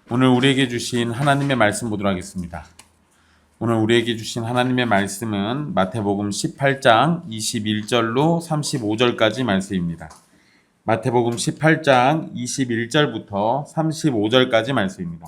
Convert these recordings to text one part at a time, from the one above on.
오늘 우리에게 주신 하나님의 말씀 보도록 하겠습니다. 오늘 우리에게 주신 하나님의 말씀은 마태복음 18장 21절로 35절까지 말씀입니다. 마태복음 18장 21절부터 35절까지 말씀입니다.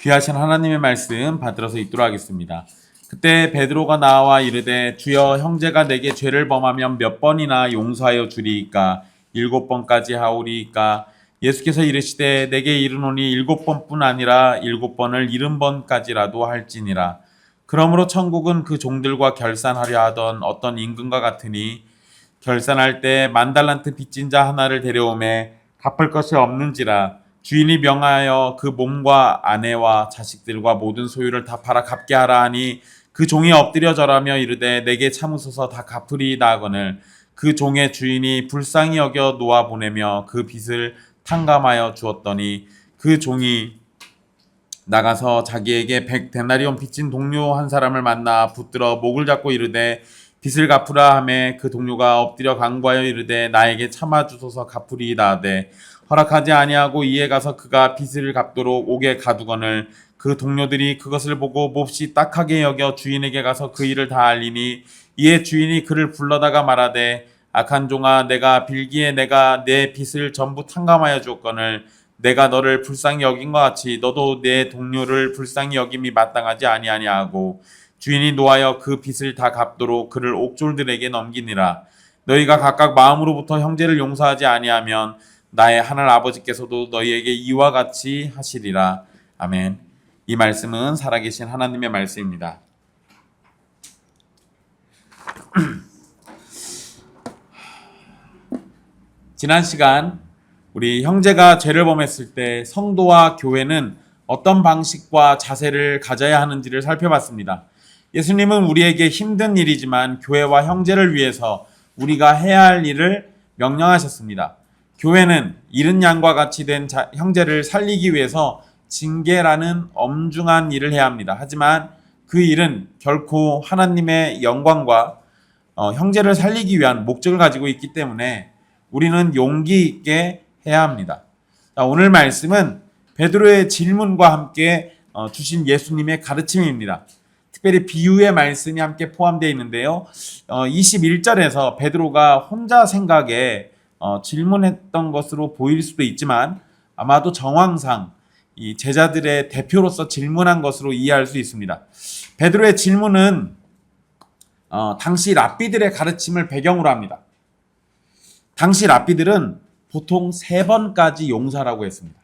귀하신 하나님의 말씀 받들어서 읽도록 하겠습니다. 그때 베드로가 나와 이르되 주여 형제가 내게 죄를 범하면 몇 번이나 용서하여 주리이까 7번까지 하오리이까 예수께서 이르시되 내게 이르노니 7번뿐 아니라 7번을 70번까지라도 할지니라. 그러므로 천국은 그 종들과 결산하려 하던 어떤 임금과 같으니 결산할 때 10,000달란트 빚진 자 하나를 데려오매 갚을 것이 없는지라. 주인이 명하여 그 몸과 아내와 자식들과 모든 소유를 다 팔아 갚게 하라 하니 그 종이 엎드려 절하며 이르되 내게 참으소서 다 갚으리이다 하거늘 그 종의 주인이 불쌍히 여겨 놓아 보내며 그 빚을 탕감하여 주었더니 그 종이 나가서 자기에게 100데나리온 빚진 동료 한 사람을 만나 붙들어 목을 잡고 이르되 빚을 갚으라 하매 그 동료가 엎드려 간구하여 이르되 나에게 참아주소서 갚으리이다 하되 허락하지 아니하고 이에 가서 그가 빚을 갚도록 옥에 가두거늘 그 동료들이 그것을 보고 몹시 딱하게 여겨 주인에게 가서 그 일을 다 알리니 이에 주인이 그를 불러다가 말하되 악한 종아 내가 빌기에 내가 내 빚을 전부 탕감하여 주었거늘 내가 너를 불쌍히 여긴 것 같이 너도 내 동료를 불쌍히 여김이 마땅하지 아니하냐고 주인이 노하여 그 빚을 다 갚도록 그를 옥졸들에게 넘기니라. 너희가 각각 마음으로부터 형제를 용서하지 아니하면 나의 하늘 아버지께서도 너희에게 이와 같이 하시리라. 아멘. 이 말씀은 살아계신 하나님의 말씀입니다. 지난 시간 우리 형제가 죄를 범했을 때 성도와 교회는 어떤 방식과 자세를 가져야 하는지를 살펴봤습니다. 예수님은 우리에게 힘든 일이지만 교회와 형제를 위해서 우리가 해야 할 일을 명령하셨습니다. 교회는 잃은 양과 같이 된 형제를 살리기 위해서 징계라는 엄중한 일을 해야 합니다. 하지만 그 일은 결코 하나님의 영광과 형제를 살리기 위한 목적을 가지고 있기 때문에 우리는 용기 있게 해야 합니다. 오늘 말씀은 베드로의 질문과 함께 주신 예수님의 가르침입니다. 특별히 비유의 말씀이 함께 포함되어 있는데요. 21절에서 베드로가 혼자 생각에 질문했던 것으로 보일 수도 있지만 아마도 정황상 이 제자들의 대표로서 질문한 것으로 이해할 수 있습니다. 베드로의 질문은 당시 랍비들의 가르침을 배경으로 합니다. 당시 랍비들은 보통 3번까지 용서라고 했습니다.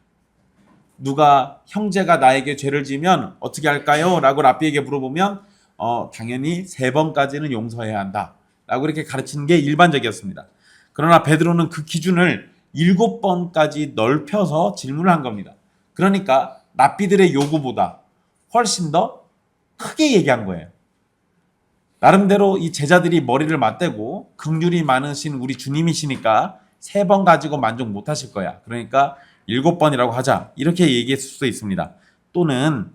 누가 형제가 나에게 죄를 지면 어떻게 할까요? 라고 랍비에게 물어보면 당연히 3번까지는 용서해야 한다 라고 이렇게 가르치는 게 일반적이었습니다. 그러나 베드로는 그 기준을 7번까지 넓혀서 질문을 한 겁니다. 그러니까 랍비들의 요구보다 훨씬 더 크게 얘기한 거예요. 나름대로 이 제자들이 머리를 맞대고 긍휼이 많으신 우리 주님이시니까 3번 가지고 만족 못 하실 거야. 그러니까 7번이라고 하자. 이렇게 얘기했을 수도 있습니다. 또는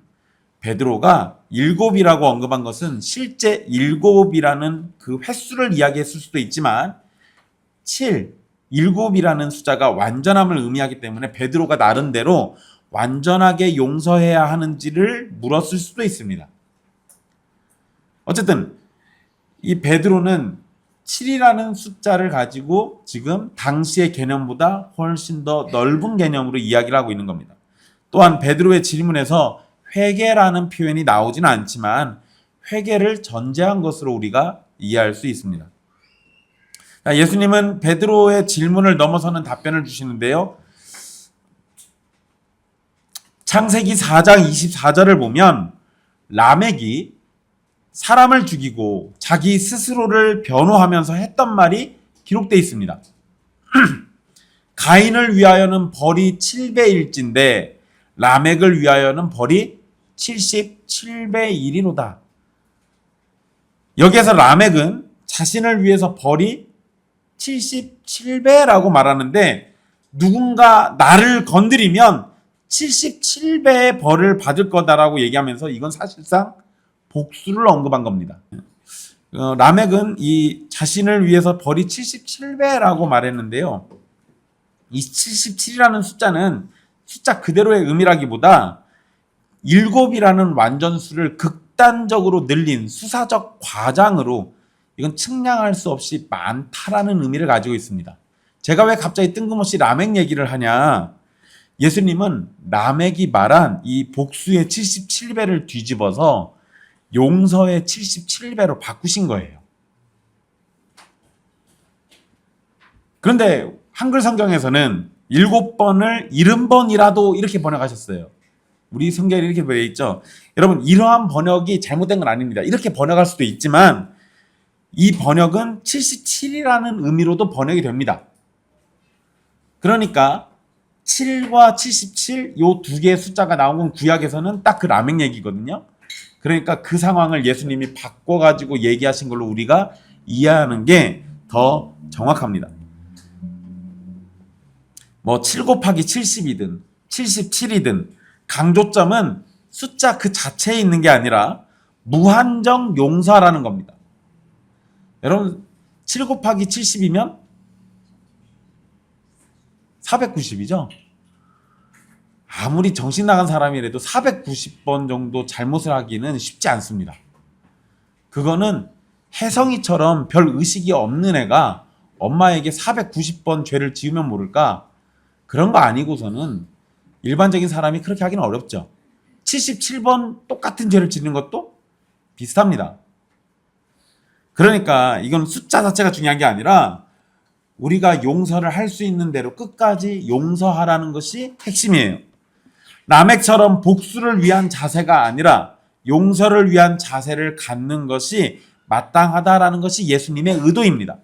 베드로가 7이라고 언급한 것은 실제 7이라는 그 횟수를 이야기했을 수도 있지만 7이라는 숫자가 완전함을 의미하기 때문에 베드로가 나름대로 완전하게 용서해야 하는지를 물었을 수도 있습니다. 어쨌든 이 베드로는 7이라는 숫자를 가지고 지금 당시의 개념보다 훨씬 더 넓은 개념으로 이야기를 하고 있는 겁니다. 또한 베드로의 질문에서 회개라는 표현이 나오지는 않지만 회개를 전제한 것으로 우리가 이해할 수 있습니다. 예수님은 베드로의 질문을 넘어서는 답변을 주시는데요. 창세기 4장 24절을 보면 라멕이 사람을 죽이고 자기 스스로를 변호하면서 했던 말이 기록되어 있습니다. 가인을 위하여는 벌이 7배일진데 라멕을 위하여는 벌이 77배 1이로다. 여기에서 라멕은 자신을 위해서 벌이 77배라고 말하는데 누군가 나를 건드리면 77배의 벌을 받을 거다라고 얘기하면서 이건 사실상 복수를 언급한 겁니다. 라멕은 이 자신을 위해서 벌이 77배라고 말했는데요. 이 77이라는 숫자는 숫자 그대로의 의미라기보다 7이라는 완전수를 극단적으로 늘린 수사적 과장으로 이건 측량할 수 없이 많다라는 의미를 가지고 있습니다. 제가 왜 갑자기 뜬금없이 라멕 얘기를 하냐? 예수님은 라멕이 말한 이 복수의 77배를 뒤집어서 용서의 77배로 바꾸신 거예요. 그런데 한글 성경에서는 7번을 70번이라도 이렇게 번역하셨어요. 우리 성경에 이렇게 되어 있죠. 여러분, 이러한 번역이 잘못된 건 아닙니다. 이렇게 번역할 수도 있지만 이 번역은 77이라는 의미로도 번역이 됩니다. 그러니까 7과 77, 요 두 개의 숫자가 나온 건 구약에서는 딱 그 라멕 얘기거든요. 그러니까 그 상황을 예수님이 바꿔가지고 얘기하신 걸로 우리가 이해하는 게 더 정확합니다. 뭐 7 곱하기 70이든 77이든 강조점은 숫자 그 자체에 있는 게 아니라 무한정 용서라는 겁니다. 여러분 7 곱하기 70이면 490이죠? 아무리 정신 나간 사람이라도 490번 정도 잘못을 하기는 쉽지 않습니다. 그거는 혜성이처럼 별 의식이 없는 애가 엄마에게 490번 죄를 지으면 모를까? 그런 거 아니고서는 일반적인 사람이 그렇게 하기는 어렵죠. 77번 똑같은 죄를 지는 것도 비슷합니다. 그러니까 이건 숫자 자체가 중요한 게 아니라 우리가 용서를 할 수 있는 대로 끝까지 용서하라는 것이 핵심이에요. 라멕처럼 복수를 위한 자세가 아니라 용서를 위한 자세를 갖는 것이 마땅하다라는 것이 예수님의 의도입니다.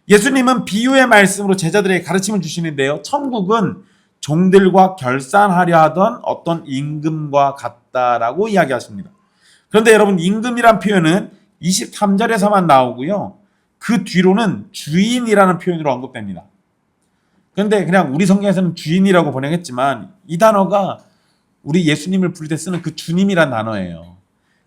예수님은 비유의 말씀으로 제자들에게 가르침을 주시는데요. 천국은 종들과 결산하려 하던 어떤 임금과 같다라고 이야기하십니다. 그런데 여러분, 임금이란 표현은 23절에서만 나오고요. 그 뒤로는 주인이라는 표현으로 언급됩니다. 그런데 그냥 우리 성경에서는 주인이라고 번역했지만 이 단어가 우리 예수님을 부를 때 쓰는 그 주님이란 단어예요.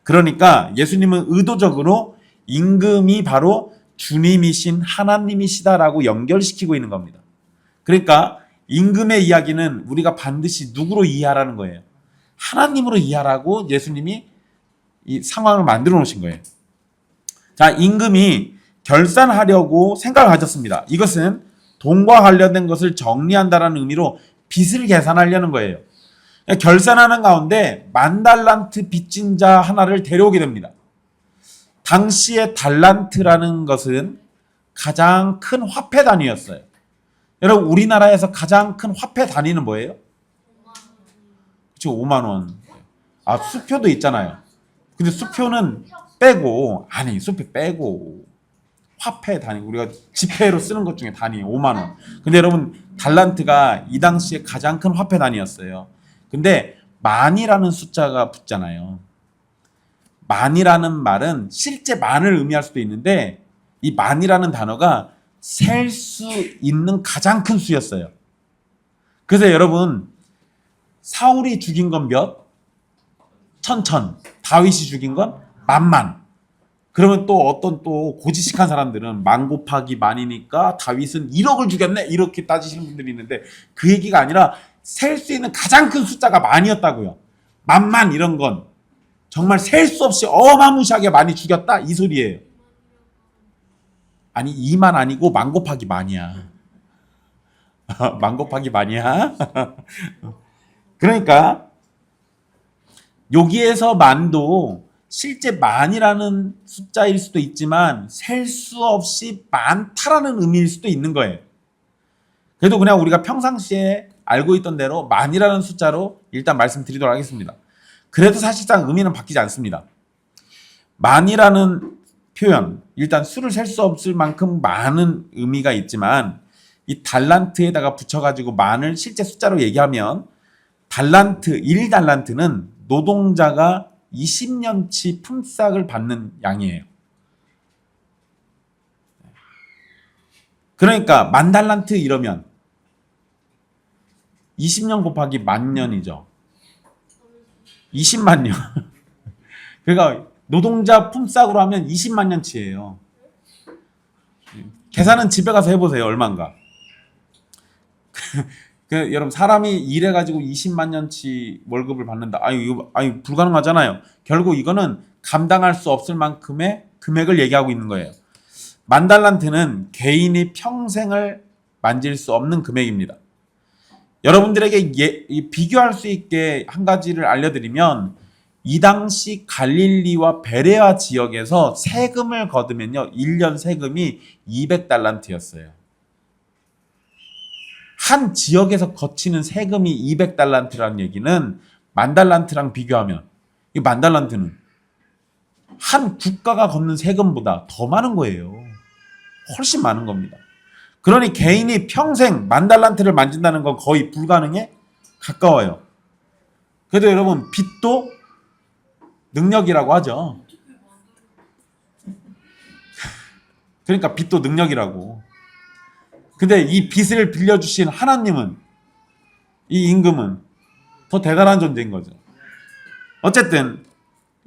그러니까 예수님은 의도적으로 임금이 바로 주님이신 하나님이시다라고 연결시키고 있는 겁니다. 그러니까 임금의 이야기는 우리가 반드시 누구로 이해하라는 거예요. 하나님으로 이해하라고 예수님이 이 상황을 만들어 놓으신 거예요. 자, 임금이 결산하려고 생각을 가졌습니다. 이것은 돈과 관련된 것을 정리한다라는 의미로 빚을 계산하려는 거예요. 결산하는 가운데 10,000달란트 빚진 자 하나를 데려오게 됩니다. 당시의 달란트라는 것은 가장 큰 화폐 단위였어요. 여러분, 우리나라에서 가장 큰 화폐 단위는 뭐예요? 그렇죠, 5만 원. 아, 수표도 있잖아요. 근데 수표는 빼고, 아니, 수표 빼고 화폐 단위, 우리가 지폐로 쓰는 것 중에 단위 5만 원. 근데 여러분, 달란트가 이 당시에 가장 큰 화폐 단위였어요. 근데 만이라는 숫자가 붙잖아요. 만이라는 말은 실제 만을 의미할 수도 있는데 이 만이라는 단어가 셀 수 있는 가장 큰 수였어요. 그래서 여러분, 사울이 죽인 건 몇? 천천. 다윗이 죽인 건 만만. 그러면 또 어떤 또 고지식한 사람들은 만 곱하기 만이니까 다윗은 1억을 죽였네, 이렇게 따지시는 분들이 있는데 그 얘기가 아니라 셀 수 있는 가장 큰 숫자가 만이었다고요. 만만 이런 건 정말 셀 수 없이 어마무시하게 많이 죽였다, 이 소리예요. 아니, 2만 아니고 만 곱하기 만이야. 만 곱하기 만이야. 그러니까 여기에서 만도 실제 만이라는 숫자일 수도 있지만 셀 수 없이 많다라는 의미일 수도 있는 거예요. 그래도 그냥 우리가 평상시에 알고 있던 대로 만이라는 숫자로 일단 말씀드리도록 하겠습니다. 그래도 사실상 의미는 바뀌지 않습니다. 만이라는 표현, 일단 수를 셀 수 없을 만큼 많은 의미가 있지만 이 달란트에다가 붙여가지고 만을 실제 숫자로 얘기하면 달란트, 1달란트는 노동자가 20년치 품삯을 받는 양이에요. 그러니까 10,000달란트 이러면 20년 곱하기 만 년이죠. 20만 년. 그러니까 노동자 품삯으로 하면 20만 년치예요. 계산은 집에 가서 해보세요. 얼마인가. 여러분 사람이 일해가지고 20만 년치 월급을 받는다. 이거 불가능하잖아요. 결국 이거는 감당할 수 없을 만큼의 금액을 얘기하고 있는 거예요. 만 달란트는 개인이 평생을 만질 수 없는 금액입니다. 여러분들에게 비교할 수 있게 한 가지를 알려드리면 이 당시 갈릴리와 베레아 지역에서 세금을 거두면요 1년 세금이 200달란트였어요. 한 지역에서 거치는 세금이 200달란트라는 얘기는 만 달란트랑 비교하면 이 만 달란트는 한 국가가 걷는 세금보다 더 많은 거예요. 훨씬 많은 겁니다. 그러니 개인이 평생 만 달란트를 만진다는 건 거의 불가능에 가까워요. 그래도 여러분 빚도 능력이라고 하죠. 그러니까 빚도 능력이라고. 근데 이 빚을 빌려주신 하나님은, 이 임금은 더 대단한 존재인 거죠. 어쨌든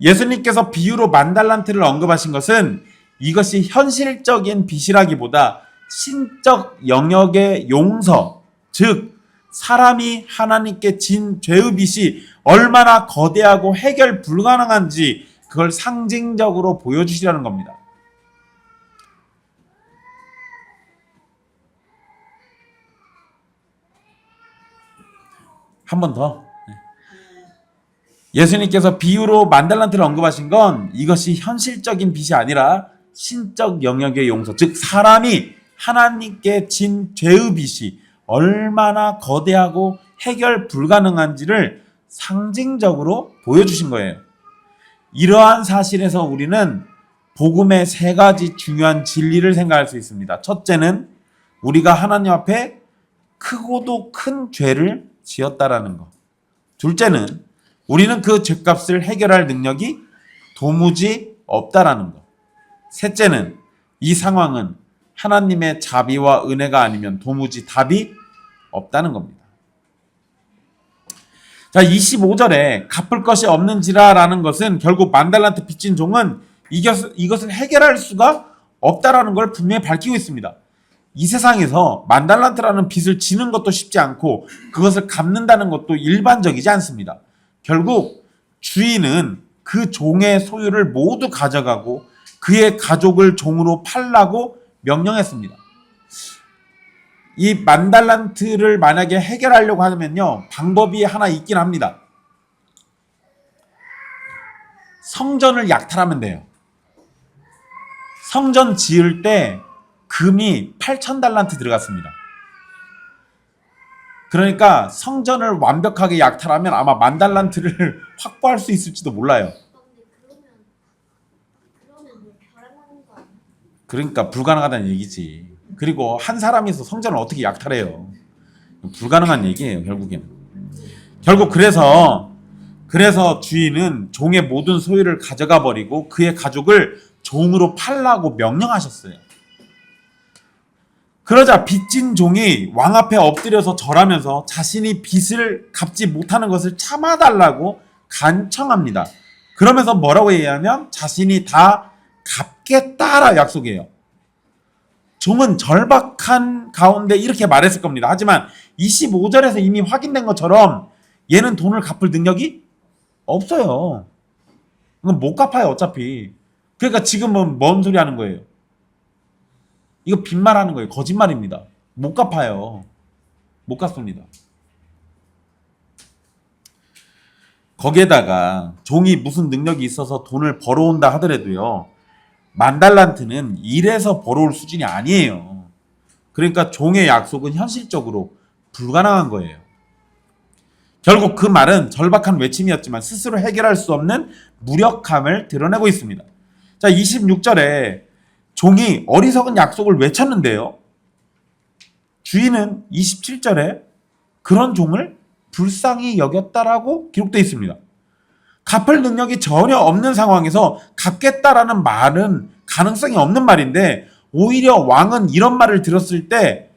예수님께서 비유로 만 달란트를 언급하신 것은 이것이 현실적인 빚이라기보다 신적 영역의 용서, 즉 사람이 하나님께 진 죄의 빚이 얼마나 거대하고 해결 불가능한지 그걸 상징적으로 보여주시라는 겁니다. 한 번 더. 예수님께서 비유로 만 달란트를 언급하신 건 이것이 현실적인 빚이 아니라 신적 영역의 용서, 즉 사람이 하나님께 진 죄의 빚이 얼마나 거대하고 해결 불가능한지를 상징적으로 보여주신 거예요. 이러한 사실에서 우리는 복음의 세 가지 중요한 진리를 생각할 수 있습니다. 첫째는 우리가 하나님 앞에 크고도 큰 죄를 지었다라는 것. 둘째는 우리는 그 죄값을 해결할 능력이 도무지 없다라는 것. 셋째는 이 상황은 하나님의 자비와 은혜가 아니면 도무지 답이 없다는 겁니다. 자, 25절에 갚을 것이 없는지라라는 것은 결국 만 달란트 빚진 종은 이것을 해결할 수가 없다라는 걸 분명히 밝히고 있습니다. 이 세상에서 만 달란트라는 빚을 지는 것도 쉽지 않고 그것을 갚는다는 것도 일반적이지 않습니다. 결국 주인은 그 종의 소유를 모두 가져가고 그의 가족을 종으로 팔라고 명령했습니다. 이 만 달란트를 만약에 해결하려고 하면요 방법이 하나 있긴 합니다. 성전을 약탈하면 돼요. 성전 지을 때 금이 8,000달란트 들어갔습니다. 그러니까 성전을 완벽하게 약탈하면 아마 만 달란트를 확보할 수 있을지도 몰라요. 그러니까 불가능하다는 얘기지. 그리고 한 사람이서 성전을 어떻게 약탈해요? 불가능한 얘기예요, 결국에는. 결국 그래서 주인은 종의 모든 소유를 가져가 버리고 그의 가족을 종으로 팔라고 명령하셨어요. 그러자 빚진 종이 왕 앞에 엎드려서 절하면서 자신이 빚을 갚지 못하는 것을 참아달라고 간청합니다. 그러면서 뭐라고 얘기하면 자신이 다 갚겠다라 약속해요. 종은 절박한 가운데 이렇게 말했을 겁니다. 하지만 25절에서 이미 확인된 것처럼 얘는 돈을 갚을 능력이 없어요. 이건 못 갚아요, 어차피. 그러니까 지금은 뭔 소리 하는 거예요? 이거 빚말 하는 거예요. 거짓말입니다. 못 갚아요. 못 갚습니다. 거기에다가 종이 무슨 능력이 있어서 돈을 벌어온다 하더라도요. 만 달란트는 일해서 벌어올 수준이 아니에요. 그러니까 종의 약속은 현실적으로 불가능한 거예요. 결국 그 말은 절박한 외침이었지만 스스로 해결할 수 없는 무력함을 드러내고 있습니다. 자, 26절에 종이 어리석은 약속을 외쳤는데요. 주인은 27절에 그런 종을 불쌍히 여겼다라고 기록되어 있습니다. 갚을 능력이 전혀 없는 상황에서 갚겠다라는 말은 가능성이 없는 말인데 오히려 왕은 이런 말을 들었을 때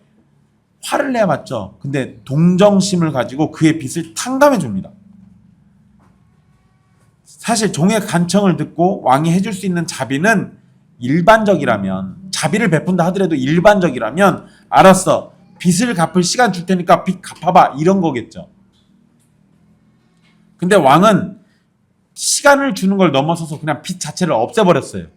화를 내야 맞죠. 근데 동정심을 가지고 그의 빚을 탕감해 줍니다. 사실 종의 간청을 듣고 왕이 해줄 수 있는 자비는 일반적이라면, 자비를 베푼다 하더라도 일반적이라면 알았어, 빚을 갚을 시간 줄 테니까 빚 갚아봐, 이런 거겠죠. 근데 왕은 시간을 주는 걸 넘어서서 그냥 빚 자체를 없애버렸어요.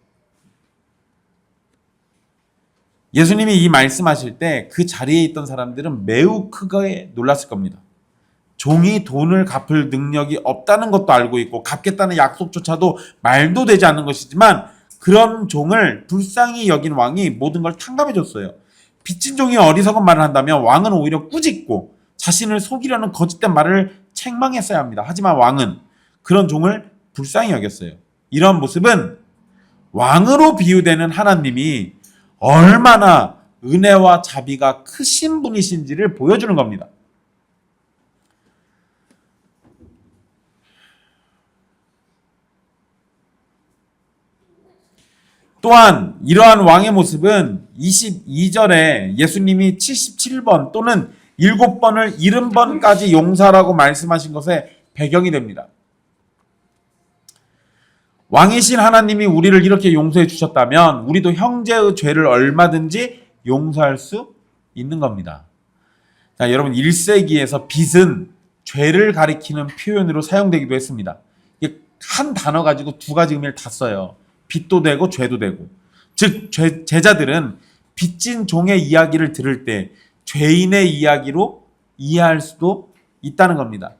예수님이 이 말씀하실 때 그 자리에 있던 사람들은 매우 크게 놀랐을 겁니다. 종이 돈을 갚을 능력이 없다는 것도 알고 있고 갚겠다는 약속조차도 말도 되지 않는 것이지만, 그런 종을 불쌍히 여긴 왕이 모든 걸 탕감해 줬어요. 빚진 종이 어리석은 말을 한다면 왕은 오히려 꾸짖고 자신을 속이려는 거짓된 말을 책망했어야 합니다. 하지만 왕은 그런 종을 불쌍히 여겼어요. 이런 모습은 왕으로 비유되는 하나님이 얼마나 은혜와 자비가 크신 분이신지를 보여주는 겁니다. 또한 이러한 왕의 모습은 22절에 예수님이 77번 또는 7번을 70번까지 용서하라고 말씀하신 것의 배경이 됩니다. 왕이신 하나님이 우리를 이렇게 용서해 주셨다면 우리도 형제의 죄를 얼마든지 용서할 수 있는 겁니다. 자, 여러분, 1세기에서 빚은 죄를 가리키는 표현으로 사용되기도 했습니다. 이게 한 단어 가지고 두 가지 의미를 다 써요. 빚도 되고 죄도 되고. 즉 제자들은 빚진 종의 이야기를 들을 때 죄인의 이야기로 이해할 수도 있다는 겁니다.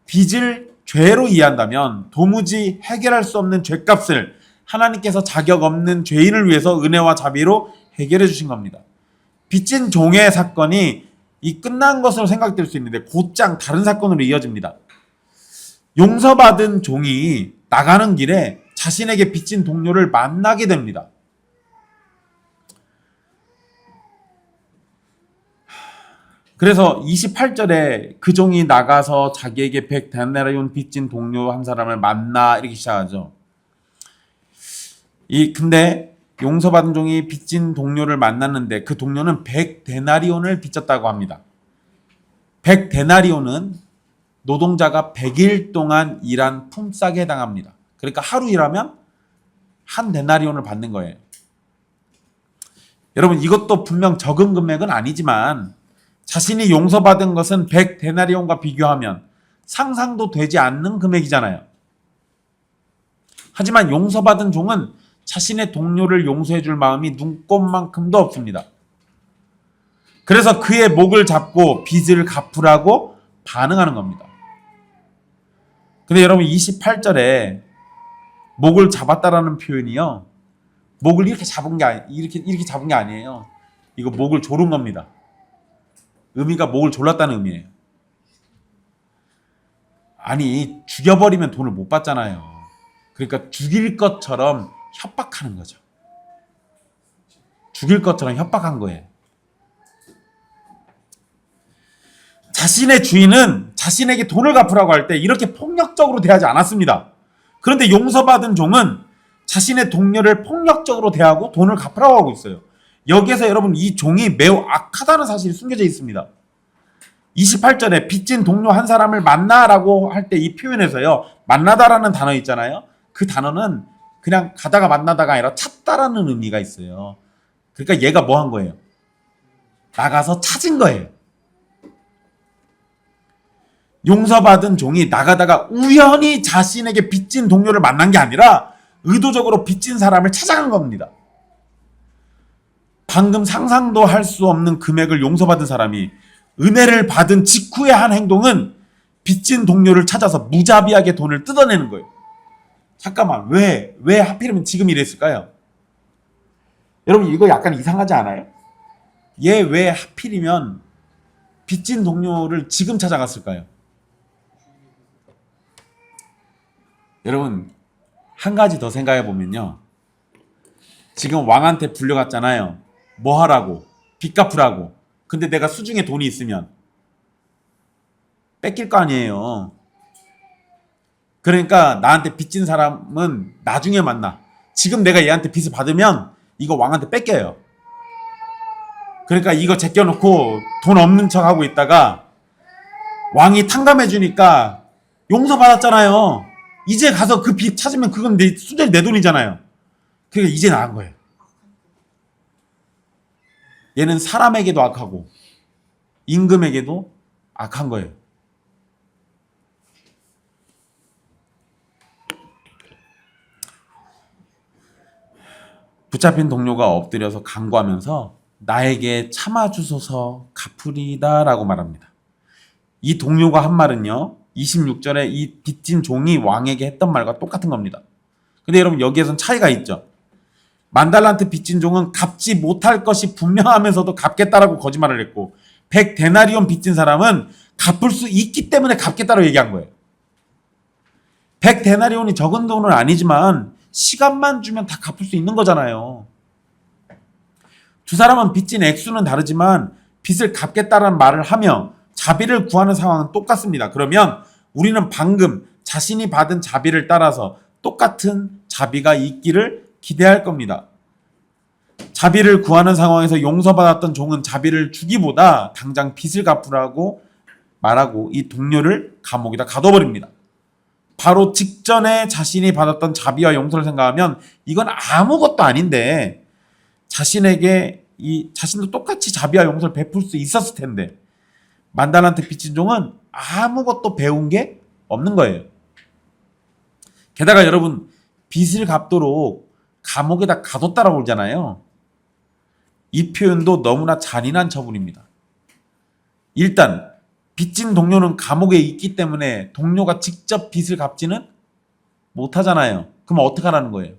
빚을 죄로 이해한다면 도무지 해결할 수 없는 죄값을 하나님께서 자격 없는 죄인을 위해서 은혜와 자비로 해결해 주신 겁니다. 빚진 종의 사건이 이 끝난 것으로 생각될 수 있는데 곧장 다른 사건으로 이어집니다. 용서받은 종이 나가는 길에 자신에게 빚진 동료를 만나게 됩니다. 그래서 28절에 그 종이 나가서 자기에게 100데나리온 빚진 동료 한 사람을 만나, 이렇게 시작하죠. 근데 용서받은 종이 빚진 동료를 만났는데 그 동료는 100데나리온을 빚졌다고 합니다. 100데나리온은 노동자가 100일 동안 일한 품삯에 해당합니다. 그러니까 하루 일하면 한 데나리온을 받는 거예요. 여러분, 이것도 분명 적은 금액은 아니지만 자신이 용서받은 것은 100데나리온과 비교하면 상상도 되지 않는 금액이잖아요. 하지만 용서받은 종은 자신의 동료를 용서해 줄 마음이 눈꼽만큼도 없습니다. 그래서 그의 목을 잡고 빚을 갚으라고 반응하는 겁니다. 근데 여러분, 28절에 목을 잡았다라는 표현이요, 목을 이렇게 잡은 게 아니에요. 이거 목을 조른 겁니다. 의미가 목을 졸랐다는 의미예요. 아니, 죽여버리면 돈을 못 받잖아요. 그러니까 죽일 것처럼 협박하는 거죠. 죽일 것처럼 협박한 거예요. 자신의 주인은 자신에게 돈을 갚으라고 할 때 이렇게 폭력적으로 대하지 않았습니다. 그런데 용서받은 종은 자신의 동료를 폭력적으로 대하고 돈을 갚으라고 하고 있어요. 여기에서 여러분, 이 종이 매우 악하다는 사실이 숨겨져 있습니다. 28절에 빚진 동료 한 사람을 만나라고 할 때 이 표현에서요, 만나다라는 단어 있잖아요. 그 단어는 그냥 가다가 만나다가 아니라 찾다라는 의미가 있어요. 그러니까 얘가 뭐 한 거예요? 나가서 찾은 거예요. 용서받은 종이 나가다가 우연히 자신에게 빚진 동료를 만난 게 아니라 의도적으로 빚진 사람을 찾아간 겁니다. 방금 상상도 할 수 없는 금액을 용서받은 사람이 은혜를 받은 직후에 한 행동은 빚진 동료를 찾아서 무자비하게 돈을 뜯어내는 거예요. 잠깐만, 왜 하필이면 지금 이랬을까요? 여러분, 이거 약간 이상하지 않아요? 얘 왜 하필이면 빚진 동료를 지금 찾아갔을까요? 여러분, 한 가지 더 생각해 보면요, 지금 왕한테 불려갔잖아요. 뭐 하라고? 빚 갚으라고. 근데 내가 수중에 돈이 있으면 뺏길 거 아니에요. 그러니까 나한테 빚진 사람은 나중에 만나. 지금 내가 얘한테 빚을 받으면 이거 왕한테 뺏겨요. 그러니까 이거 제껴놓고 돈 없는 척 하고 있다가 왕이 탕감해 주니까 용서받았잖아요. 이제 가서 그 빚 찾으면 그건 순전히 내 돈이잖아요. 그러니까 이제 나은 거예요. 얘는 사람에게도 악하고 임금에게도 악한 거예요. 붙잡힌 동료가 엎드려서 간구하면서 나에게 참아주소서 갚으리다 라고 말합니다. 이 동료가 한 말은요, 26절에 이 빚진 종이 왕에게 했던 말과 똑같은 겁니다. 근데 여러분 여기에선 차이가 있죠. 만달란트 빚진 종은 갚지 못할 것이 분명하면서도 갚겠다라고 거짓말을 했고, 100데나리온 빚진 사람은 갚을 수 있기 때문에 갚겠다라고 얘기한 거예요. 100데나리온이 적은 돈은 아니지만 시간만 주면 다 갚을 수 있는 거잖아요. 두 사람은 빚진 액수는 다르지만 빚을 갚겠다라는 말을 하며 자비를 구하는 상황은 똑같습니다. 그러면 우리는 방금 자신이 받은 자비를 따라서 똑같은 자비가 있기를 기대할 겁니다. 자비를 구하는 상황에서 용서받았던 종은 자비를 주기보다 당장 빚을 갚으라고 말하고 이 동료를 감옥에다 가둬버립니다. 바로 직전에 자신이 받았던 자비와 용서를 생각하면 이건 아무것도 아닌데 자신에게 자신도 똑같이 자비와 용서를 베풀 수 있었을 텐데 만달란트 빚진 종은 아무것도 배운 게 없는 거예요. 게다가 여러분 빚을 갚도록 감옥에다 가뒀다라고 그러잖아요. 이 표현도 너무나 잔인한 처분입니다. 일단 빚진 동료는 감옥에 있기 때문에 동료가 직접 빚을 갚지는 못하잖아요. 그럼 어떻게 하라는 거예요?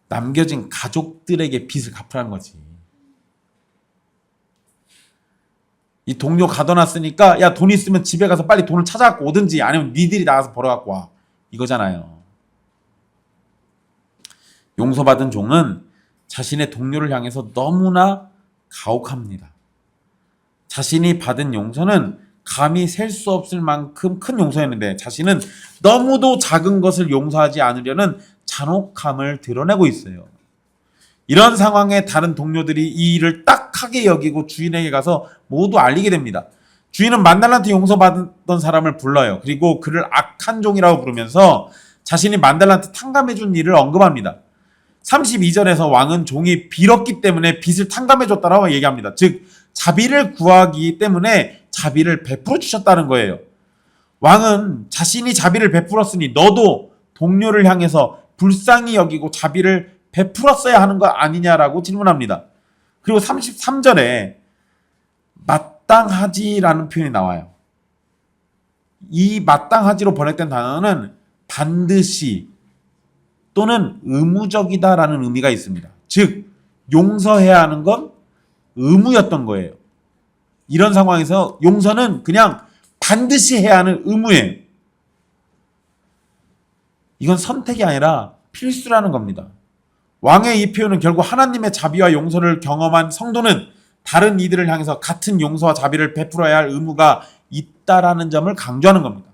남겨진 가족들에게 빚을 갚으라는 거지. 이 동료 가둬놨으니까 야 돈 있으면 집에 가서 빨리 돈을 찾아갖고 오든지 아니면 니들이 나가서 벌어갖고 와. 이거잖아요. 용서받은 종은 자신의 동료를 향해서 너무나 가혹합니다. 자신이 받은 용서는 감히 셀 수 없을 만큼 큰 용서였는데 자신은 너무도 작은 것을 용서하지 않으려는 잔혹함을 드러내고 있어요. 이런 상황에 다른 동료들이 이 일을 딱하게 여기고 주인에게 가서 모두 알리게 됩니다. 주인은 만달란트 용서받았던 사람을 불러요. 그리고 그를 악한 종이라고 부르면서 자신이 만달란트 탕감해준 일을 언급합니다. 32절에서 왕은 종이 빌었기 때문에 빚을 탕감해줬다라고 얘기합니다. 즉 자비를 구하기 때문에 자비를 베풀어 주셨다는 거예요. 왕은 자신이 자비를 베풀었으니 너도 동료를 향해서 불쌍히 여기고 자비를 베풀었어야 하는 거 아니냐라고 질문합니다. 그리고 33절에 마땅하지라는 표현이 나와요. 이 마땅하지로 번역된 단어는 반드시 또는 의무적이다라는 의미가 있습니다. 즉 용서해야 하는 건 의무였던 거예요. 이런 상황에서 용서는 그냥 반드시 해야 하는 의무예요. 이건 선택이 아니라 필수라는 겁니다. 왕의 이 표현은 결국 하나님의 자비와 용서를 경험한 성도는 다른 이들을 향해서 같은 용서와 자비를 베풀어야 할 의무가 있다라는 점을 강조하는 겁니다.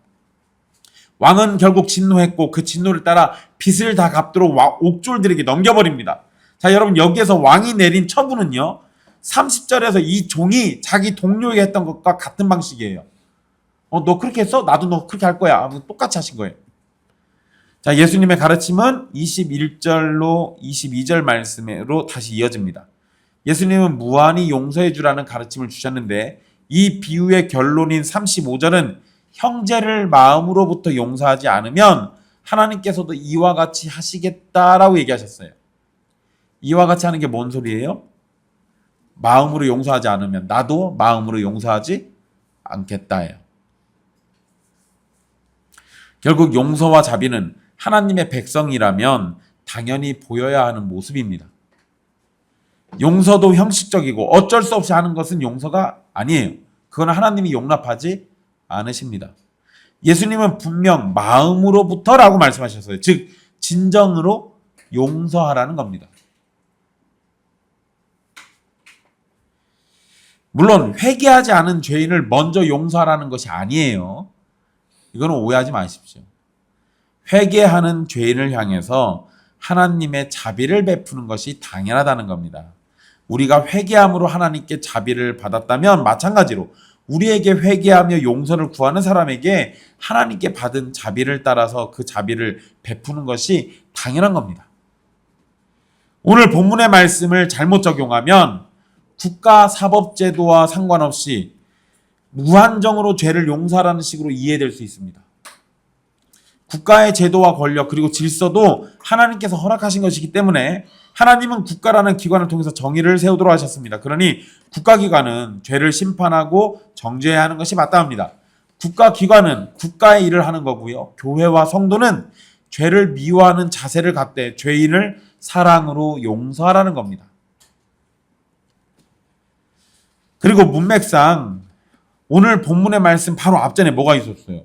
왕은 결국 진노했고 그 진노를 따라 빚을 다 갚도록 옥졸들에게 넘겨버립니다. 자, 여러분 여기에서 왕이 내린 처분은요 30절에서 이 종이 자기 동료에게 했던 것과 같은 방식이에요. 너 그렇게 했어? 나도 너 그렇게 할 거야. 똑같이 하신 거예요. 자, 예수님의 가르침은 21절로 22절 말씀으로 다시 이어집니다. 예수님은 무한히 용서해 주라는 가르침을 주셨는데 이 비유의 결론인 35절은 형제를 마음으로부터 용서하지 않으면 하나님께서도 이와 같이 하시겠다라고 얘기하셨어요. 이와 같이 하는 게 뭔 소리예요? 마음으로 용서하지 않으면 나도 마음으로 용서하지 않겠다예요. 결국 용서와 자비는 하나님의 백성이라면 당연히 보여야 하는 모습입니다. 용서도 형식적이고 어쩔 수 없이 하는 것은 용서가 아니에요. 그건 하나님이 용납하지 않으십니다. 예수님은 분명 마음으로부터라고 말씀하셨어요. 즉 진정으로 용서하라는 겁니다. 물론 회개하지 않은 죄인을 먼저 용서하라는 것이 아니에요. 이거는 오해하지 마십시오. 회개하는 죄인을 향해서 하나님의 자비를 베푸는 것이 당연하다는 겁니다. 우리가 회개함으로 하나님께 자비를 받았다면 마찬가지로 우리에게 회개하며 용서를 구하는 사람에게 하나님께 받은 자비를 따라서 그 자비를 베푸는 것이 당연한 겁니다. 오늘 본문의 말씀을 잘못 적용하면 국가 사법제도와 상관없이 무한정으로 죄를 용서하라는 식으로 이해될 수 있습니다. 국가의 제도와 권력 그리고 질서도 하나님께서 허락하신 것이기 때문에 하나님은 국가라는 기관을 통해서 정의를 세우도록 하셨습니다. 그러니 국가기관은 죄를 심판하고 정죄해야 하는 것이 마땅합니다. 국가기관은 국가의 일을 하는 거고요. 교회와 성도는 죄를 미워하는 자세를 갖되 죄인을 사랑으로 용서하라는 겁니다. 그리고 문맥상 오늘 본문의 말씀 바로 앞전에 뭐가 있었어요?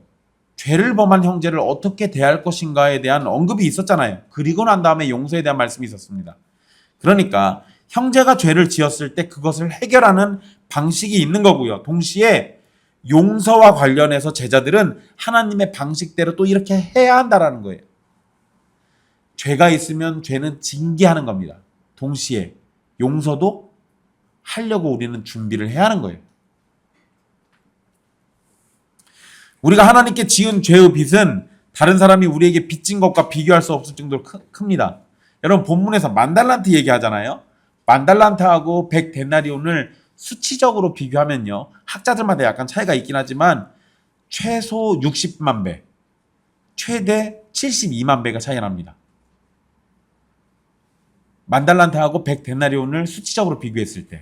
죄를 범한 형제를 어떻게 대할 것인가에 대한 언급이 있었잖아요. 그리고 난 다음에 용서에 대한 말씀이 있었습니다. 그러니까 형제가 죄를 지었을 때 그것을 해결하는 방식이 있는 거고요. 동시에 용서와 관련해서 제자들은 하나님의 방식대로 또 이렇게 해야 한다라는 거예요. 죄가 있으면 죄는 징계하는 겁니다. 동시에 용서도 하려고 우리는 준비를 해야 하는 거예요. 우리가 하나님께 지은 죄의 빚은 다른 사람이 우리에게 빚진 것과 비교할 수 없을 정도로 큽니다. 여러분 본문에서 만달란트 얘기하잖아요. 만달란트하고 100데나리온을 수치적으로 비교하면요. 학자들마다 약간 차이가 있긴 하지만 최소 60만 배, 최대 72만 배가 차이가 납니다. 만달란트하고 100데나리온을 수치적으로 비교했을 때.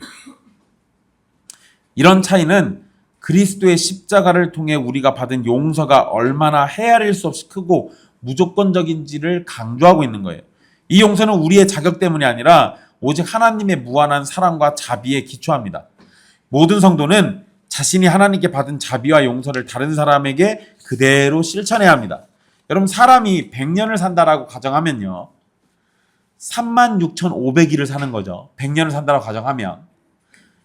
이런 차이는 그리스도의 십자가를 통해 우리가 받은 용서가 얼마나 헤아릴 수 없이 크고 무조건적인지를 강조하고 있는 거예요. 이 용서는 우리의 자격 때문이 아니라 오직 하나님의 무한한 사랑과 자비에 기초합니다. 모든 성도는 자신이 하나님께 받은 자비와 용서를 다른 사람에게 그대로 실천해야 합니다. 여러분 사람이 100년을 산다라고 가정하면요. 36,500일을 사는 거죠. 100년을 산다라고 가정하면.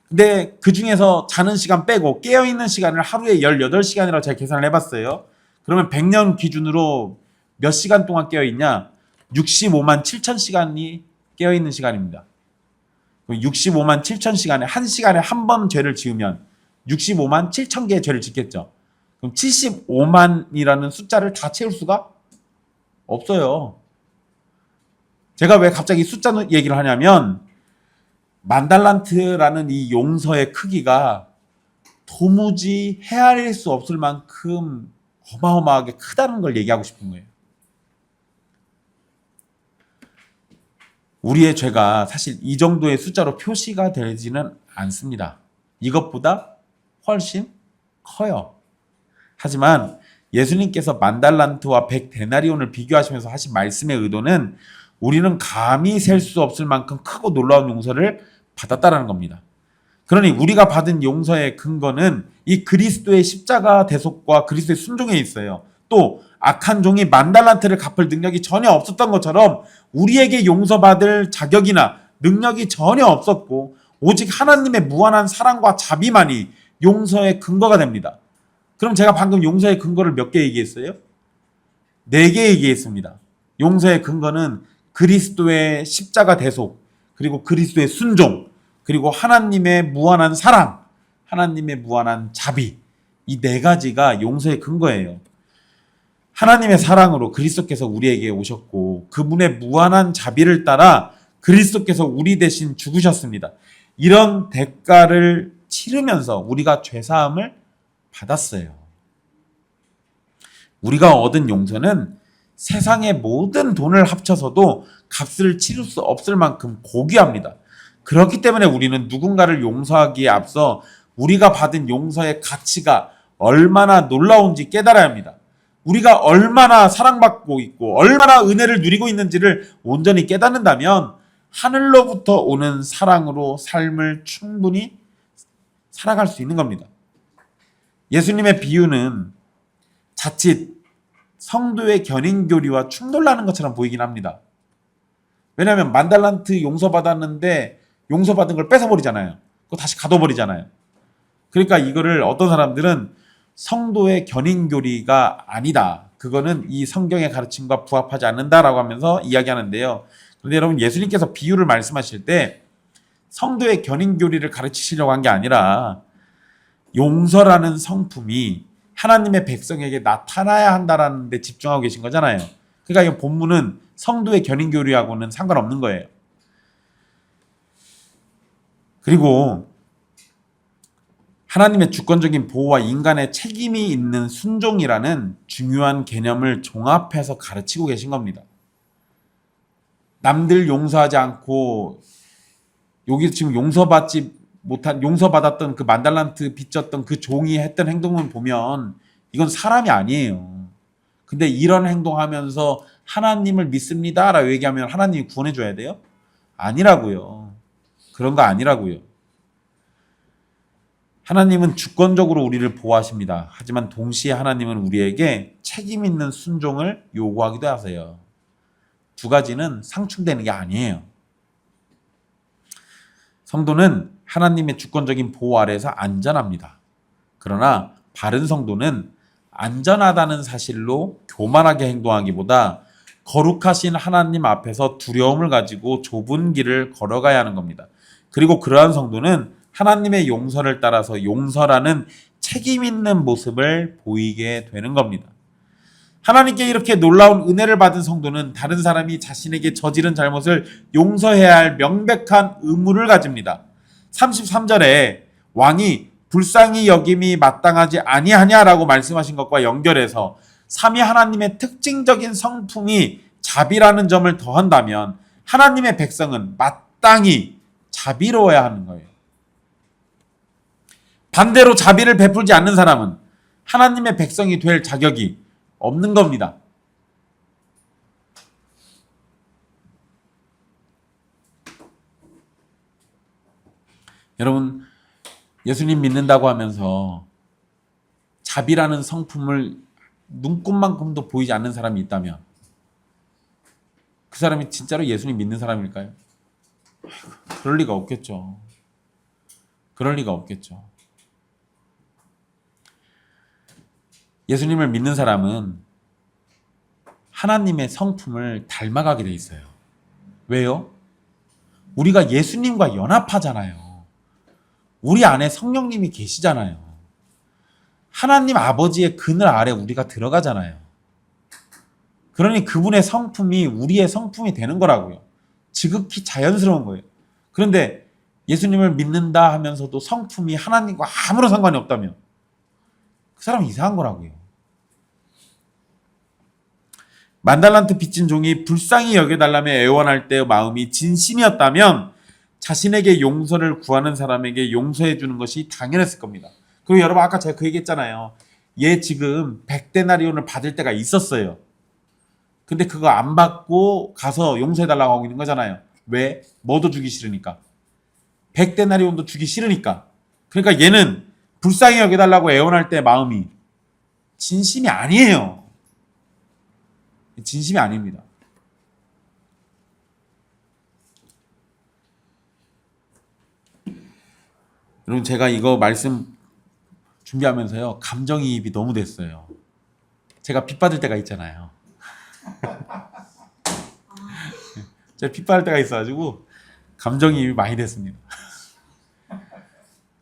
근데 그 중에서 자는 시간 빼고 깨어있는 시간을 하루에 18시간이라고 제가 계산을 해봤어요. 그러면 100년 기준으로 몇 시간 동안 깨어있냐? 65만 7천 시간이 깨어있는 시간입니다. 65만 7천 시간에 한 시간에 한 번 죄를 지으면 65만 7천 개의 죄를 짓겠죠. 그럼 75만이라는 숫자를 다 채울 수가 없어요. 제가 왜 갑자기 숫자 얘기를 하냐면 만달란트라는 이 용서의 크기가 도무지 헤아릴 수 없을 만큼 어마어마하게 크다는 걸 얘기하고 싶은 거예요. 우리의 죄가 사실 이 정도의 숫자로 표시가 되지는 않습니다. 이것보다 훨씬 커요. 하지만 예수님께서 만달란트와 100데나리온을 비교하시면서 하신 말씀의 의도는 우리는 감히 셀 수 없을 만큼 크고 놀라운 용서를 받았다라는 겁니다. 그러니 우리가 받은 용서의 근거는 이 그리스도의 십자가 대속과 그리스도의 순종에 있어요. 또 악한 종이 만달란트를 갚을 능력이 전혀 없었던 것처럼 우리에게 용서받을 자격이나 능력이 전혀 없었고 오직 하나님의 무한한 사랑과 자비만이 용서의 근거가 됩니다. 그럼 제가 방금 용서의 근거를 몇 개 얘기했어요? 4개 얘기했습니다. 용서의 근거는 그리스도의 십자가 대속, 그리고 그리스도의 순종, 그리고 하나님의 무한한 사랑, 하나님의 무한한 자비, 이 4가지가 용서의 근거예요. 하나님의 사랑으로 그리스도께서 우리에게 오셨고 그분의 무한한 자비를 따라 그리스도께서 우리 대신 죽으셨습니다. 이런 대가를 치르면서 우리가 죄사함을 받았어요. 우리가 얻은 용서는 세상의 모든 돈을 합쳐서도 값을 치를 수 없을 만큼 고귀합니다. 그렇기 때문에 우리는 누군가를 용서하기에 앞서 우리가 받은 용서의 가치가 얼마나 놀라운지 깨달아야 합니다. 우리가 얼마나 사랑받고 있고 얼마나 은혜를 누리고 있는지를 온전히 깨닫는다면 하늘로부터 오는 사랑으로 삶을 충분히 살아갈 수 있는 겁니다. 예수님의 비유는 자칫 성도의 견인교리와 충돌나는 것처럼 보이긴 합니다. 왜냐하면 만달란트 용서받았는데 용서받은 걸 뺏어버리잖아요. 그거 다시 가둬버리잖아요. 그러니까 이거를 어떤 사람들은 성도의 견인교리가 아니다. 그거는 이 성경의 가르침과 부합하지 않는다라고 하면서 이야기하는데요. 그런데 여러분 예수님께서 비유를 말씀하실 때 성도의 견인교리를 가르치시려고 한 게 아니라 용서라는 성품이 하나님의 백성에게 나타나야 한다라는 데 집중하고 계신 거잖아요. 그러니까 이 본문은 성도의 견인교리하고는 상관없는 거예요. 그리고 하나님의 주권적인 보호와 인간의 책임이 있는 순종이라는 중요한 개념을 종합해서 가르치고 계신 겁니다. 남들 용서하지 않고 여기 지금 용서받았던 그 만달란트 빚졌던 그 종이 했던 행동을 보면 이건 사람이 아니에요. 근데 이런 행동하면서 하나님을 믿습니다 라고 얘기하면 하나님이 구원해 줘야 돼요? 아니라고요. 그런 거 아니라고요. 하나님은 주권적으로 우리를 보호하십니다. 하지만 동시에 하나님은 우리에게 책임 있는 순종을 요구하기도 하세요. 두 가지는 상충되는 게 아니에요. 성도는 하나님의 주권적인 보호 아래에서 안전합니다. 그러나 바른 성도는 안전하다는 사실로 교만하게 행동하기보다 거룩하신 하나님 앞에서 두려움을 가지고 좁은 길을 걸어가야 하는 겁니다. 그리고 그러한 성도는 하나님의 용서를 따라서 용서라는 책임 있는 모습을 보이게 되는 겁니다. 하나님께 이렇게 놀라운 은혜를 받은 성도는 다른 사람이 자신에게 저지른 잘못을 용서해야 할 명백한 의무를 가집니다. 33절에 왕이 불쌍히 여김이 마땅하지 아니하냐라고 말씀하신 것과 연결해서 삼위 하나님의 특징적인 성품이 자비라는 점을 더한다면 하나님의 백성은 마땅히 자비로워야 하는 거예요. 반대로 자비를 베풀지 않는 사람은 하나님의 백성이 될 자격이 없는 겁니다. 여러분, 예수님 믿는다고 하면서 자비라는 성품을 눈꼽만큼도 보이지 않는 사람이 있다면 그 사람이 진짜로 예수님 믿는 사람일까요? 그럴 리가 없겠죠. 그럴 리가 없겠죠. 예수님을 믿는 사람은 하나님의 성품을 닮아가게 돼 있어요. 왜요? 우리가 예수님과 연합하잖아요. 우리 안에 성령님이 계시잖아요. 하나님 아버지의 그늘 아래 우리가 들어가잖아요. 그러니 그분의 성품이 우리의 성품이 되는 거라고요. 지극히 자연스러운 거예요. 그런데 예수님을 믿는다 하면서도 성품이 하나님과 아무런 상관이 없다면 그 사람은 이상한 거라고요. 만달란트 빚진 종이 불쌍히 여겨달라며 애원할 때 마음이 진심이었다면 자신에게 용서를 구하는 사람에게 용서해 주는 것이 당연했을 겁니다. 그리고 여러분 아까 제가 그 얘기했잖아요. 얘 지금 100데나리온을 받을 때가 있었어요. 근데 그거 안 받고 가서 용서해달라고 하고 있는 거잖아요. 왜? 뭐도 주기 싫으니까. 100데나리온도 주기 싫으니까. 그러니까 얘는 불쌍히 여겨달라고 애원할 때 마음이 진심이 아니에요. 진심이 아닙니다. 여러분 제가 이거 말씀 준비하면서요. 감정이입이 너무 됐어요. 제가 빚 받을 때가 있잖아요. 제가 빚 받을 때가 있어가지고 감정이입이 많이 됐습니다.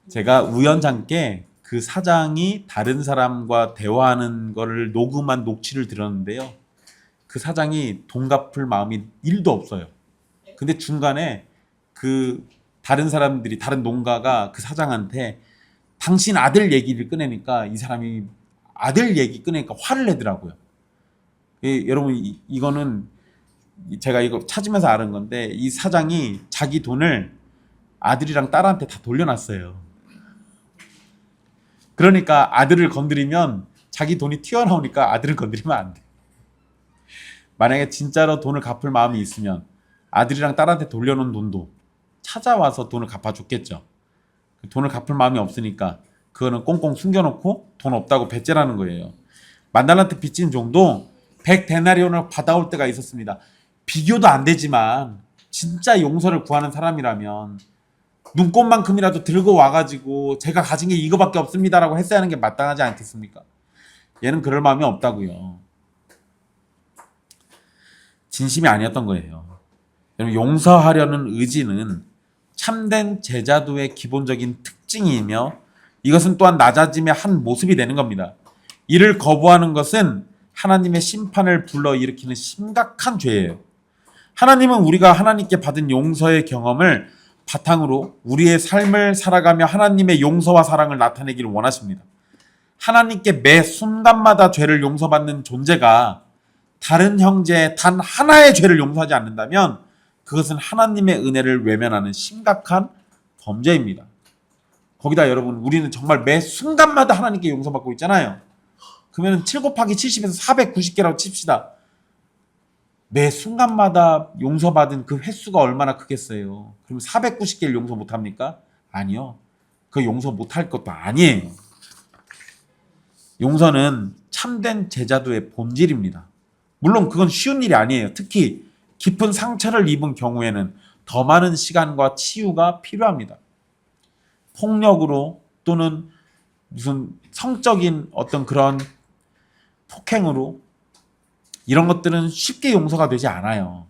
제가 우연찮게 그 사장이 다른 사람과 대화하는 거를 녹음한 녹취를 들었는데요. 그 사장이 돈 갚을 마음이 1도 없어요. 근데 중간에 그 다른 사람들이 다른 농가가 그 사장한테 당신 아들 얘기를 꺼내니까 이 사람이 아들 얘기 꺼내니까 화를 내더라고요. 여러분 이거는 제가 이거 찾으면서 아는 건데 이 사장이 자기 돈을 아들이랑 딸한테 다 돌려놨어요. 그러니까 아들을 건드리면 자기 돈이 튀어나오니까 아들을 건드리면 안 돼. 만약에 진짜로 돈을 갚을 마음이 있으면 아들이랑 딸한테 돌려놓은 돈도 찾아와서 돈을 갚아줬겠죠. 돈을 갚을 마음이 없으니까 그거는 꽁꽁 숨겨놓고 돈 없다고 배째라는 거예요. 만달란트 빚진 종도 100데나리온을 받아올 때가 있었습니다. 비교도 안 되지만 진짜 용서를 구하는 사람이라면 눈꽃만큼이라도 들고 와가지고 제가 가진 게 이거밖에 없습니다라고 했어야 하는 게 마땅하지 않겠습니까? 얘는 그럴 마음이 없다고요. 진심이 아니었던 거예요. 여러분 용서하려는 의지는 참된 제자도의 기본적인 특징이며 이것은 또한 낮아짐의 한 모습이 되는 겁니다. 이를 거부하는 것은 하나님의 심판을 불러일으키는 심각한 죄예요. 하나님은 우리가 하나님께 받은 용서의 경험을 바탕으로 우리의 삶을 살아가며 하나님의 용서와 사랑을 나타내기를 원하십니다. 하나님께 매 순간마다 죄를 용서받는 존재가 다른 형제의 단 하나의 죄를 용서하지 않는다면 그것은 하나님의 은혜를 외면하는 심각한 범죄입니다. 거기다 여러분, 우리는 정말 매 순간마다 하나님께 용서받고 있잖아요. 그러면 7 곱하기 70에서 490개라고 칩시다. 매 순간마다 용서받은 그 횟수가 얼마나 크겠어요? 그럼 490개를 용서 못합니까? 아니요. 그 용서 못할 것도 아니에요. 용서는 참된 제자도의 본질입니다. 물론 그건 쉬운 일이 아니에요. 특히 깊은 상처를 입은 경우에는 더 많은 시간과 치유가 필요합니다. 폭력으로 또는 무슨 성적인 어떤 그런 폭행으로 이런 것들은 쉽게 용서가 되지 않아요.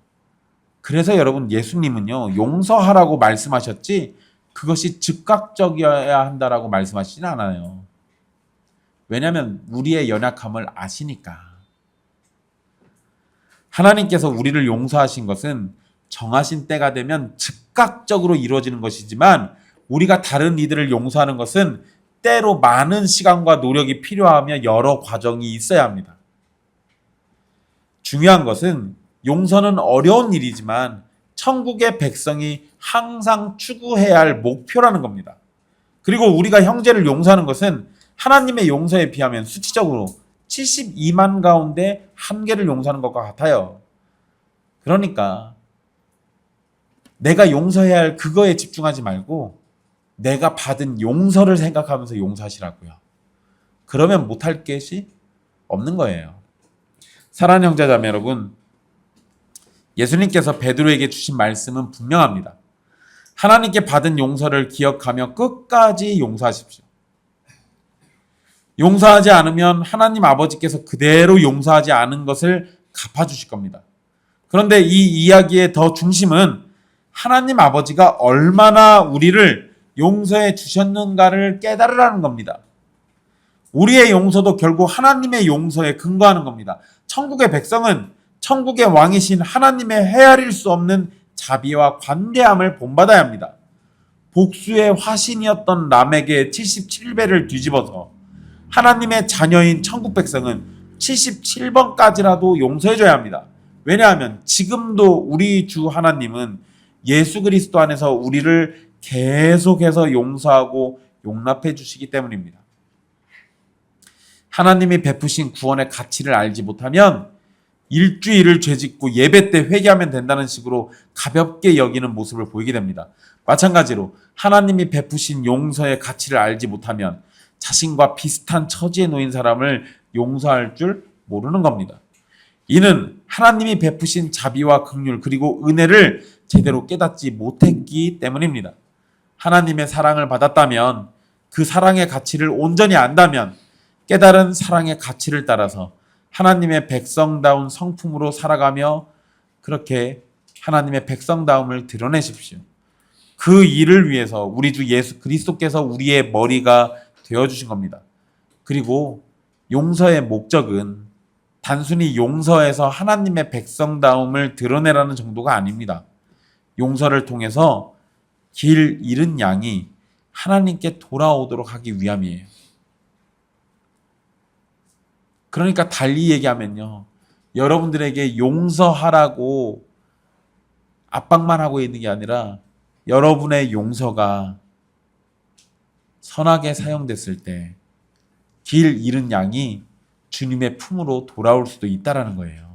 그래서 여러분, 예수님은요, 용서하라고 말씀하셨지 그것이 즉각적이어야 한다라고 말씀하시진 않아요. 왜냐하면 우리의 연약함을 아시니까. 하나님께서 우리를 용서하신 것은 정하신 때가 되면 즉각적으로 이루어지는 것이지만 우리가 다른 이들을 용서하는 것은 때로 많은 시간과 노력이 필요하며 여러 과정이 있어야 합니다. 중요한 것은 용서는 어려운 일이지만 천국의 백성이 항상 추구해야 할 목표라는 겁니다. 그리고 우리가 형제를 용서하는 것은 하나님의 용서에 비하면 수치적으로 72만 가운데 1개를 용서하는 것과 같아요. 그러니까 내가 용서해야 할 그거에 집중하지 말고 내가 받은 용서를 생각하면서 용서하시라고요. 그러면 못할 것이 없는 거예요. 사랑하는 형제자매 여러분, 예수님께서 베드로에게 주신 말씀은 분명합니다. 하나님께 받은 용서를 기억하며 끝까지 용서하십시오. 용서하지 않으면 하나님 아버지께서 그대로 용서하지 않은 것을 갚아주실 겁니다. 그런데 이 이야기의 더 중심은 하나님 아버지가 얼마나 우리를 용서해 주셨는가를 깨달으라는 겁니다. 우리의 용서도 결국 하나님의 용서에 근거하는 겁니다. 천국의 백성은 천국의 왕이신 하나님의 헤아릴 수 없는 자비와 관대함을 본받아야 합니다. 복수의 화신이었던 람에게 77배를 뒤집어서 하나님의 자녀인 천국 백성은 77번까지라도 용서해줘야 합니다. 왜냐하면 지금도 우리 주 하나님은 예수 그리스도 안에서 우리를 계속해서 용서하고 용납해 주시기 때문입니다. 하나님이 베푸신 구원의 가치를 알지 못하면 일주일을 죄짓고 예배 때 회개하면 된다는 식으로 가볍게 여기는 모습을 보이게 됩니다. 마찬가지로 하나님이 베푸신 용서의 가치를 알지 못하면 자신과 비슷한 처지에 놓인 사람을 용서할 줄 모르는 겁니다. 이는 하나님이 베푸신 자비와 긍휼 그리고 은혜를 제대로 깨닫지 못했기 때문입니다. 하나님의 사랑을 받았다면 그 사랑의 가치를 온전히 안다면 깨달은 사랑의 가치를 따라서 하나님의 백성다운 성품으로 살아가며 그렇게 하나님의 백성다움을 드러내십시오. 그 일을 위해서 우리 주 예수 그리스도께서 우리의 머리가 되어주신 겁니다. 그리고 용서의 목적은 단순히 용서해서 하나님의 백성다움을 드러내라는 정도가 아닙니다. 용서를 통해서 길 잃은 양이 하나님께 돌아오도록 하기 위함이에요. 그러니까 달리 얘기하면요, 여러분들에게 용서하라고 압박만 하고 있는 게 아니라 여러분의 용서가 선하게 사용됐을 때 길 잃은 양이 주님의 품으로 돌아올 수도 있다라는 거예요.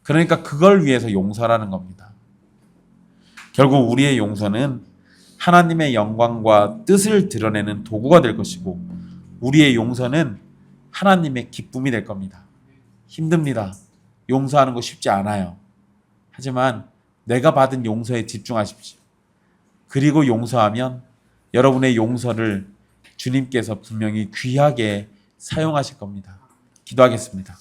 그러니까 그걸 위해서 용서라는 겁니다. 결국 우리의 용서는 하나님의 영광과 뜻을 드러내는 도구가 될 것이고 우리의 용서는 하나님의 기쁨이 될 겁니다. 힘듭니다. 용서하는 거 쉽지 않아요. 하지만 내가 받은 용서에 집중하십시오. 그리고 용서하면 여러분의 용서를 주님께서 분명히 귀하게 사용하실 겁니다. 기도하겠습니다.